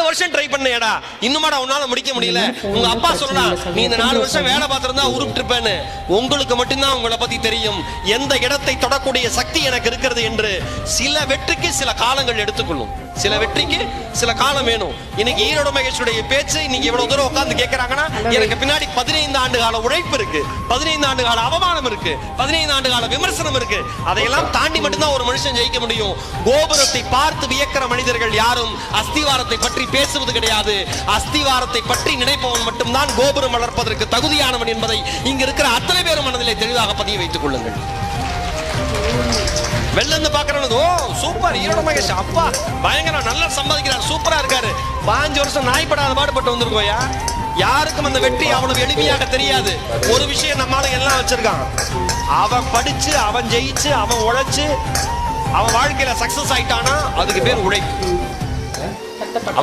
4 வருஷம் ட்ரை பண்ணேடா, இன்னுமாடா உன்னால முடிக்க முடியல. உங்க அப்பா சொல்லடா, நீ இந்த 4 வருஷம் வேலை பார்த்திருந்தா உருப்பிட்டிருப்பேன்னு. உங்களுக்கு மட்டும்தான் உங்களை பத்தி தெரியும் எந்த இடத்தை தொடக்கூடிய சக்தி எனக்கு இருக்கிறது என்று. சில வெற்றிக்கு சில காலங்கள் எடுத்துக்கொள்ளும், சில வெற்றிக்கு சில காலம் வேணும். இன்னைக்கு ஈரோடு மகேஷுடைய பேச்சு இன்னைக்கு இவ்வளவு தூரம் உட்கார்ந்து கேட்கறாங்கன்னா, எனக்கு பின்னாடி 15 ஆண்டு கால உழைப்பு இருக்கு, 15 ஆண்டு கால அவமானம் இருக்கு, 15 ஆண்டு கால விமர்சனம் இருக்கு. அதையெல்லாம் தாண்டி மட்டும்தான் ஒரு மனுஷன் ஜெயிக்க முடியும். கோபுரத்தை பார்த்து வியக்கிற மனிதர்கள் யாரும் அஸ்திவாரத்தை பற்றி பேசுவது கிடையாது. அஸ்திவாரத்தை பற்றி நினைப்பவன் மட்டும்தான் கோபுரம் வளர்ப்பதற்கு தகுதியானவன் என்பதை இங்க இருக்கிற அத்தனை பேரும் மனதிலே தெளிவாக பதிய வைத்துக் கொள்ளுங்கள். வெளில இருந்து பாக்குறவனுக்கு ஓ சூப்பர் ஈரோடு மகேஷ், அப்பா பயங்கரம், நல்லா சம்பாதிக்கிறார், சூப்பரா இருக்காரு. 5 வருஷம் நாய்ப்படாத பாடுபட்டு வந்திருக்கோயா. யாருக்கும் அந்த வெற்றி அவ்வளவு எளிமையாக தெரியாது. ஒரு விஷயம் நம்மால எல்லாம் வச்சிருக்கான். அவன் படிச்சு, அவன் ஜெயிச்சு, அவன் உழைச்சு, அவன் வாழ்க்கையில சக்சஸ் ஆயிட்டானா அதுக்கு பேர் உழைப்பு. அவன்